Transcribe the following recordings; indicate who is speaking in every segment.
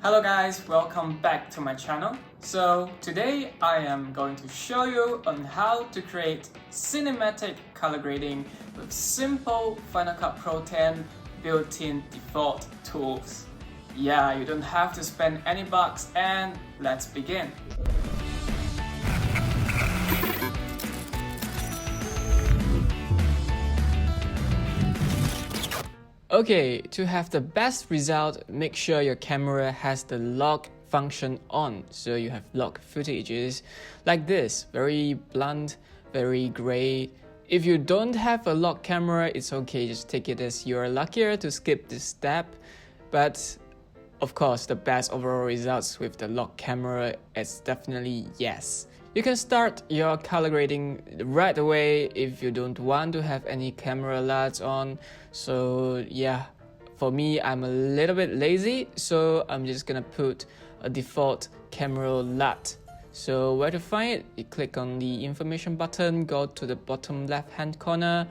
Speaker 1: Hello guys, welcome back to my channel. So today I am going to show you on how to create cinematic color grading with simple Final Cut Pro 10 built-in default tools. Yeah, you don't have to spend any bucks, and let's begin. Okay, to have the best result, make sure your camera has the log function on. So you have log footages like this, very blunt, very gray. If you don't have a log camera, it's okay, just take it as you're luckier to skip this step. But of course, the best overall results with the log camera is definitely yes. You can start your color grading right away if you don't want to have any camera LUTs on. So yeah, for me, I'm a little bit lazy, so I'm just gonna put a default camera LUT. So where to find it? You click on the information button, go to the bottom left hand corner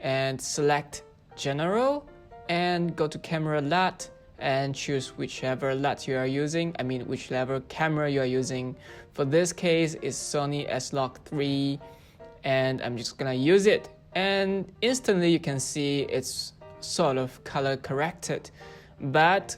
Speaker 1: and select General and go to camera LUT and choose whichever LUT you are using, whichever camera you are using. For this case, it's Sony S-Log 3 and I'm just gonna use it. And instantly you can see it's sort of color corrected, but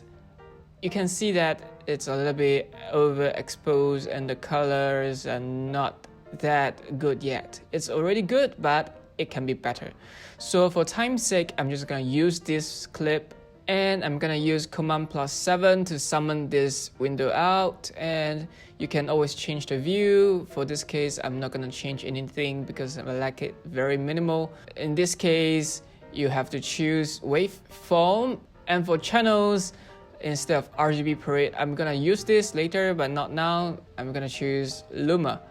Speaker 1: you can see that it's a little bit overexposed and the colors are not that good yet. It's already good, but it can be better. So for time's sake, I'm just gonna use this clip and I'm gonna use Command+7 to summon this window out, and you can always change the view. For this case, I'm not gonna change anything because I like it very minimal. In this case, you have to choose waveform, and for channels, instead of RGB parade, I'm gonna use this later, but not now. I'm gonna choose Luma.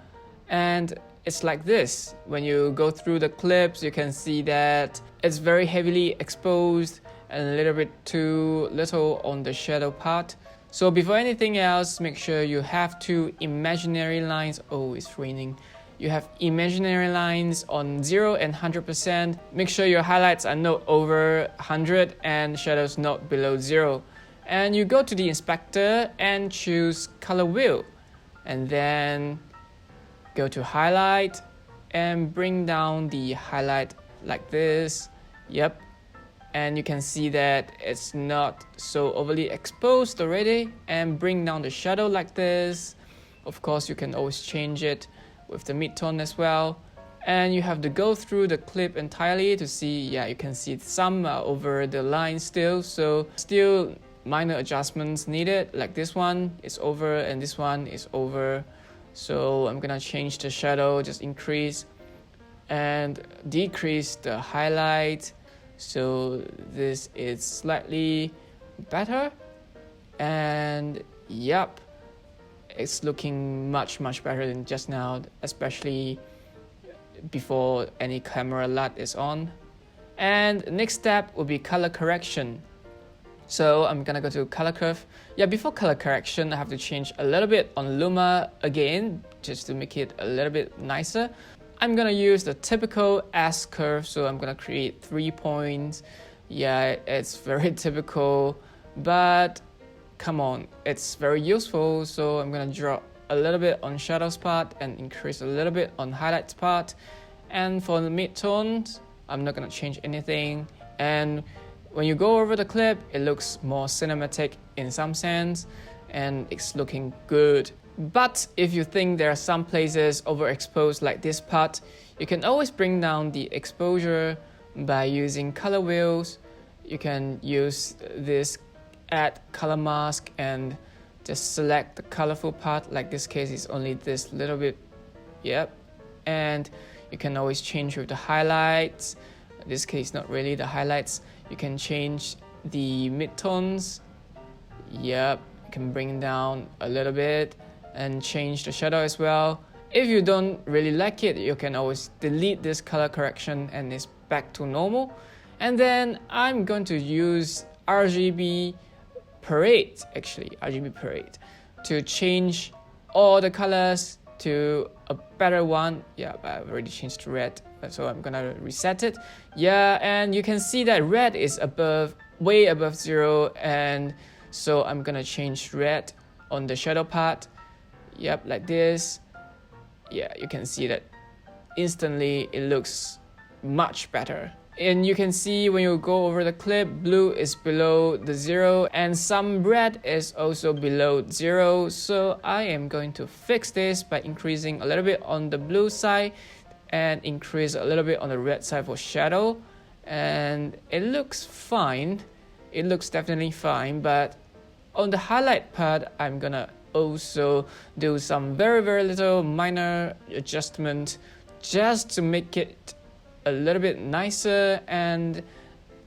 Speaker 1: And it's like this. When you go through the clips, you can see that it's very heavily exposed and a little bit too little on the shadow part. So before anything else, make sure you have two imaginary lines. Oh, it's raining. You have imaginary lines on 0 and 100%. Make sure your highlights are not over 100 and shadows not below 0. And you go to the inspector and choose color wheel. And then go to highlight and bring down the highlight like this. Yep. And you can see that it's not so overly exposed already, and bring down the shadow like this. Of course, you can always change it with the midtone as well. And you have to go through the clip entirely to see, yeah, you can see some over the line still. So still minor adjustments needed, like this one is over and this one is over. So I'm gonna change the shadow, just increase and decrease the highlight. So this is slightly better, and yep, it's looking much better than just now, especially before any camera LUT is on. And next step will be color correction. So I'm gonna go to color curve. Yeah, before color correction, I have to change a little bit on Luma again, just to make it a little bit nicer. I'm gonna use the typical S curve, so I'm gonna create 3 points. Yeah, it's very typical, but come on, it's very useful. So I'm gonna drop a little bit on shadows part and increase a little bit on highlights part. And for the midtones, I'm not gonna change anything. And when you go over the clip, it looks more cinematic in some sense, and it's looking good. But if you think there are some places overexposed like this part, you can always bring down the exposure by using color wheels. You can use this add color mask and just select the colorful part. Like this case is only this little bit, yep. And you can always change with the highlights. In this case, not really the highlights. You can change the midtones. Yep, you can bring down a little bit and change the shadow as well. If you don't really like it, you can always delete this color correction and it's back to normal. And then I'm going to use RGB parade, to change all the colors to a better one. Yeah, I've already changed to red, so I'm gonna reset it. Yeah, and you can see that red is way above 0, and So I'm gonna change red on the shadow part. Yep, like this. Yeah, you can see that instantly it looks much better. And you can see when you go over the clip, blue is below the 0 and some red is also below 0. So I am going to fix this by increasing a little bit on the blue side and increase a little bit on the red side for shadow. And it looks fine. It looks definitely fine, but on the highlight part, I'm gonna also do some very little minor adjustment just to make it a little bit nicer and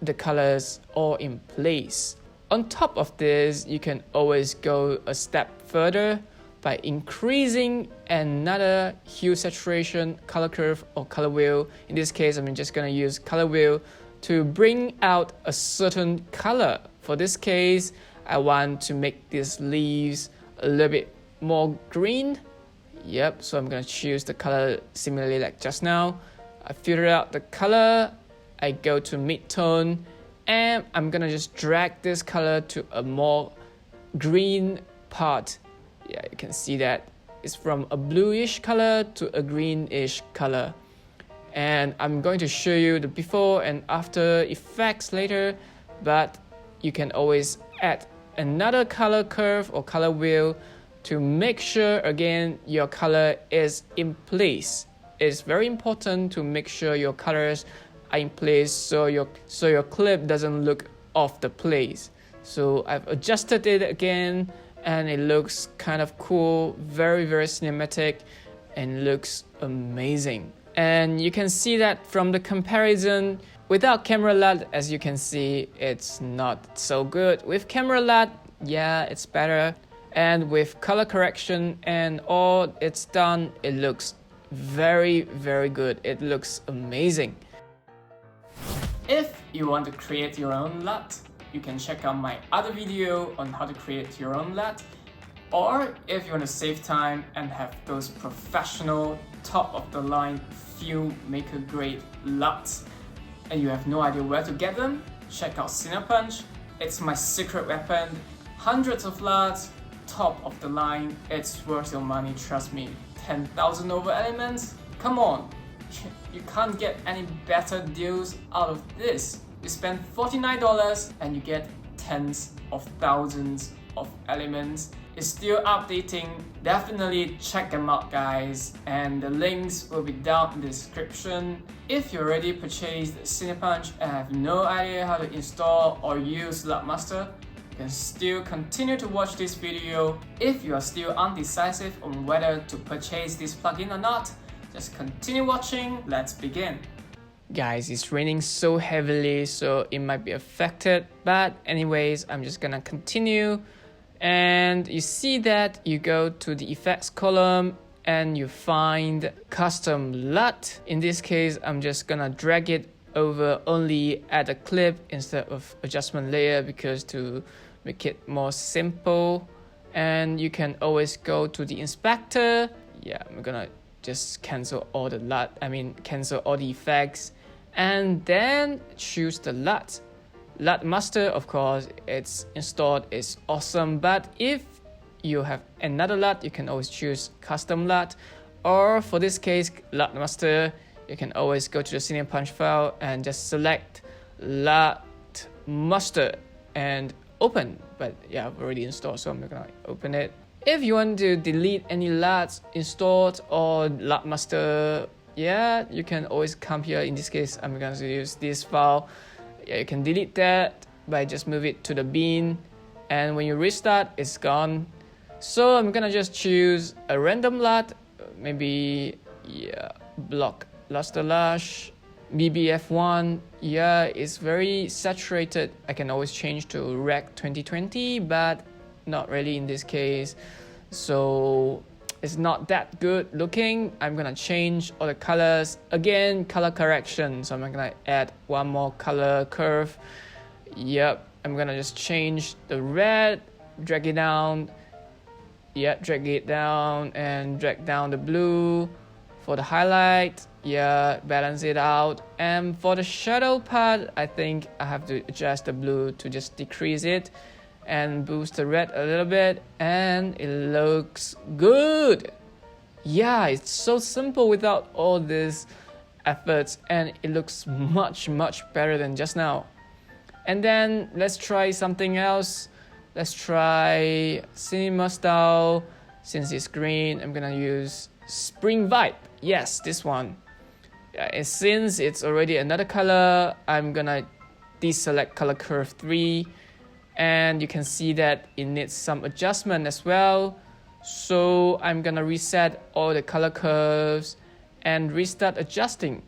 Speaker 1: the colors all in place. On top of this, you can always go a step further by increasing another hue saturation, color curve or color wheel. In this case, I'm just gonna use color wheel to bring out a certain color. For this case, I want to make these leaves a little bit more green. Yep, so I'm gonna choose the color similarly like just now. I filter out the color, I go to mid-tone, and I'm gonna just drag this color to a more green part. Yeah, you can see that it's from a bluish color to a greenish color. And I'm going to show you the before and after effects later, but you can always add another color curve or color wheel to make sure again your color is in place. It's very important to make sure your colors are in place so your clip doesn't look off the place. So I've adjusted it again and it looks kind of cool, very cinematic, and looks amazing. And you can see that from the comparison. Without camera LUT, as you can see, it's not so good. With camera LUT, yeah, it's better. And with color correction and all it's done, it looks very good. It looks amazing. If you want to create your own LUT, you can check out my other video on how to create your own LUT. Or if you want to save time and have those professional, top-of-the-line, filmmaker grade LUTs, and you have no idea where to get them, check out Cinepunch. It's my secret weapon. Hundreds of LUTs, top of the line. It's worth your money, trust me. 10,000 over elements? Come on, you can't get any better deals out of this. You spend $49 and you get tens of thousands of elements. It's still updating. Definitely check them out, guys, and the links will be down in the description. If you already purchased Cinepunch and have no idea how to install or use LUTmaster, you can still continue to watch this video. If you are still undecisive on whether to purchase this plugin or not, just continue watching. Let's begin. Guys, it's raining so heavily, so it might be affected, but anyways, I'm just gonna continue. And you see that you go to the effects column and you find custom LUT. In this case, I'm just gonna drag it over only at a clip instead of adjustment layer because to make it more simple. And you can always go to the inspector. Yeah, I'm gonna just cancel all the LUT, cancel all the effects and then choose the LUT. LUTmaster, of course, it's installed, it's awesome, but if you have another LUT, you can always choose custom LUT, or for this case, LUTmaster, you can always go to the Cinepunch file and just select LUTmaster and open. But yeah, I've already installed, so I'm not gonna open it. If you want to delete any LUTs installed or LUTmaster, yeah, you can always come here. In this case, I'm going to use this file. Yeah, you can delete that by just move it to the bin, and when you restart, it's gone. So I'm gonna just choose a random LUT, maybe block luster lash, BBF1. Yeah, it's very saturated. I can always change to Rec 2020, but not really in this case. So it's not that good looking. I'm gonna change all the colors. Again, color correction. So I'm gonna add one more color curve. Yep, I'm gonna just change the red, drag it down. Yeah, drag it down and drag down the blue. For the highlight, yeah, balance it out. And for the shadow part, I think I have to adjust the blue to just decrease it. and boost the red a little bit, and it looks good. Yeah, it's so simple without all these efforts, and it looks much better than just now. And then let's try something else. Let's try cinema style. Since it's green, I'm gonna use spring vibe. Yes, this one. And since it's already another color, I'm gonna deselect color curve 3, and you can see that it needs some adjustment as well. So I'm gonna reset all the color curves and restart adjusting.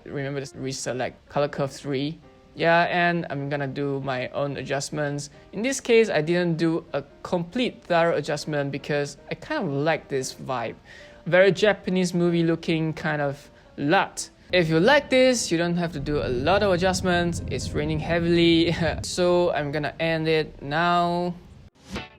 Speaker 1: Remember to reselect color curve 3. And I'm gonna do my own adjustments. In this case, I didn't do a complete thorough adjustment because I kind of like this vibe. Very Japanese movie looking kind of LUT. If you like this, you don't have to do a lot of adjustments. It's raining heavily, so I'm gonna end it now.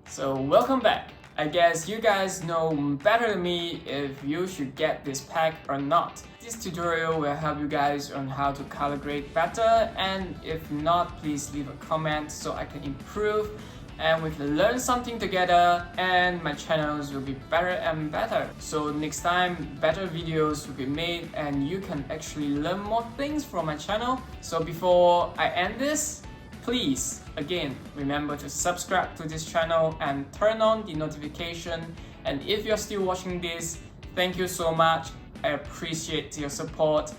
Speaker 1: So welcome back. I guess you guys know better than me if you should get this pack or not. This tutorial will help you guys on how to color grade better, and if not, please leave a comment so I can improve and we can learn something together, and my channels will be better and better. So next time, better videos will be made and you can actually learn more things from my channel. So before I end this, please, again, remember to subscribe to this channel and turn on the notification. And if you're still watching this, thank you so much. I appreciate your support.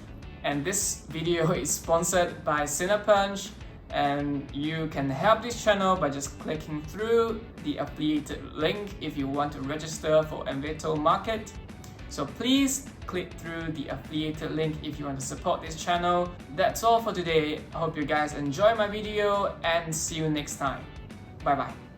Speaker 1: And this video is sponsored by Cinepunch, and you can help this channel by just clicking through the affiliated link if you want to register for Envato Market. So please click through the affiliated link if you want to support this channel. That's all for today. I hope you guys enjoy my video and see you next time. Bye bye.